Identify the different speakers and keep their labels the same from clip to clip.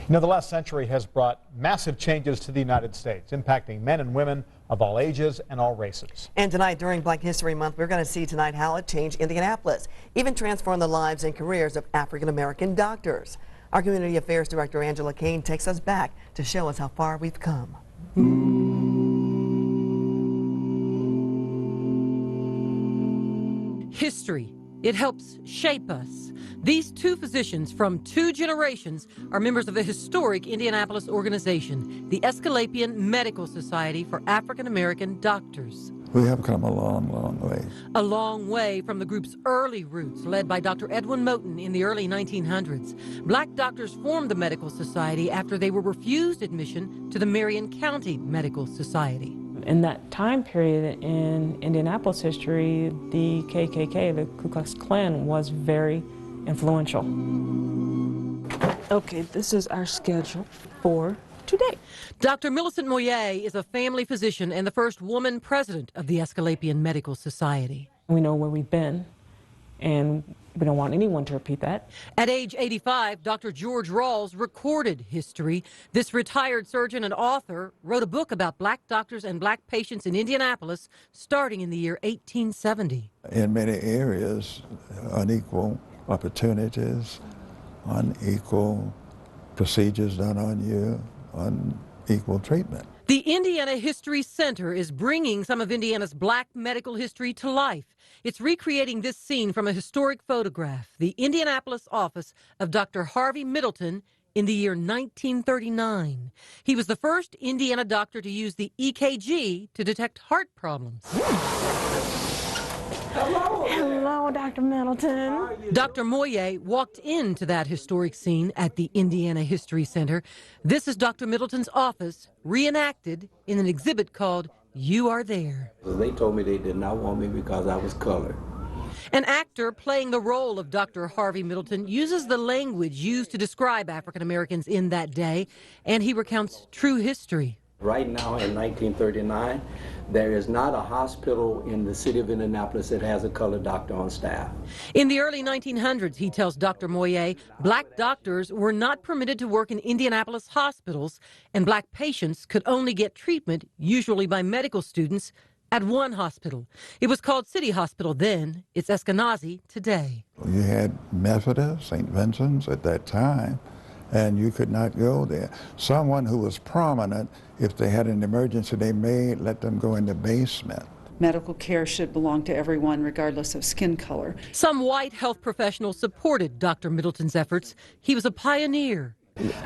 Speaker 1: You know, the last century has brought massive changes to the United States, impacting men and women of all ages and all races.
Speaker 2: And tonight, during Black History Month, we're going to see tonight how it changed Indianapolis, even transformed the lives and careers of African-American doctors. Our Community Affairs Director, Angela Kane, takes us back to show us how far we've come.
Speaker 3: History. It helps shape us. These two physicians from two generations are members of a historic Indianapolis organization, the Aesculapian Medical Society for African American Doctors.
Speaker 4: We have come a long, long way.
Speaker 3: A long way from the group's early roots, led by Dr. Edwin Moten in the early 1900s. Black doctors formed the medical society after they were refused admission to the Marion County Medical Society.
Speaker 5: In that time period in Indianapolis history, the KKK, the Ku Klux Klan, was very influential. Okay, this is our schedule for today.
Speaker 3: Dr. Millicent Moyer is a family physician and the first woman president of the Aesculapian Medical Society.
Speaker 5: We know where we've been, and we don't want anyone to repeat that.
Speaker 3: At age 85, Dr. George Rawls recorded history. This retired surgeon and author wrote a book about black doctors and black patients in Indianapolis starting in the year 1870.
Speaker 4: In many areas, unequal opportunities, unequal procedures done on you, unequal treatment.
Speaker 3: The Indiana History Center is bringing some of Indiana's black medical history to life. It's recreating this scene from a historic photograph, the Indianapolis office of Dr. Harvey Middleton in the year 1939. He was the first Indiana doctor to use the EKG to detect heart problems.
Speaker 5: Hello, Dr. Middleton.
Speaker 3: Dr. Moyer walked into that historic scene at the Indiana History Center. This is Dr. Middleton's office, reenacted in an exhibit called You Are There.
Speaker 6: They told me they did not want me because I was colored.
Speaker 3: An actor playing the role of Dr. Harvey Middleton uses the language used to describe African Americans in that day, and he recounts true history.
Speaker 6: Right now in 1939, there is not a hospital in the city of Indianapolis that has a colored doctor on staff.
Speaker 3: In the early 1900s, he tells Dr. Moyer, black doctors were not permitted to work in Indianapolis hospitals, and black patients could only get treatment, usually by medical students, at one hospital. It was called City Hospital then. It's Eskenazi today.
Speaker 4: You had Methodist, St. Vincent's at that time, and you could not go there. Someone who was prominent, if they had an emergency, they may let them go in the basement.
Speaker 7: Medical care should belong to everyone, regardless of skin color.
Speaker 3: Some white health professionals supported Dr. Middleton's efforts. He was a pioneer.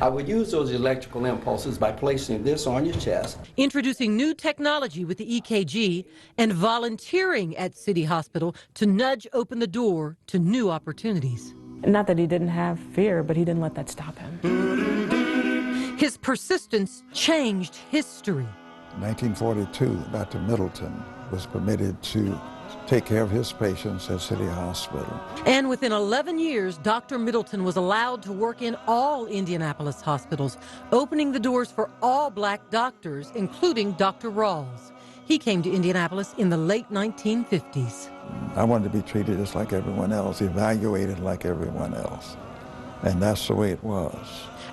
Speaker 6: I would use those electrical impulses by placing this on your chest.
Speaker 3: Introducing new technology with the EKG and volunteering at City Hospital to nudge open the door to new opportunities.
Speaker 5: Not that he didn't have fear, but he didn't let that stop him.
Speaker 3: His persistence changed history.
Speaker 4: In 1942, Dr. Middleton was permitted to take care of his patients at City Hospital.
Speaker 3: And within 11 years, Dr. Middleton was allowed to work in all Indianapolis hospitals, opening the doors for all black doctors, including Dr. Rawls. He came to Indianapolis in the late 1950s.
Speaker 4: I wanted to be treated just like everyone else, evaluated like everyone else. And that's the way it was.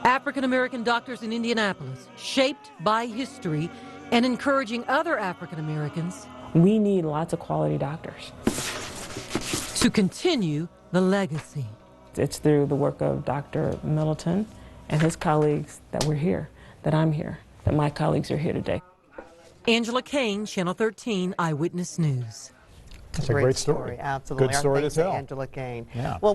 Speaker 3: African American doctors in Indianapolis, shaped by history and encouraging other African Americans.
Speaker 5: We need lots of quality doctors
Speaker 3: to continue the legacy.
Speaker 5: It's through the work of Dr. Middleton and his colleagues that we're here, that I'm here, that my colleagues are here today.
Speaker 3: Angela Kane, Channel 13, Eyewitness News.
Speaker 1: That's a great story.
Speaker 2: Absolutely.
Speaker 1: Good story to tell.
Speaker 2: Angela Kane.
Speaker 1: Yeah.
Speaker 2: Well,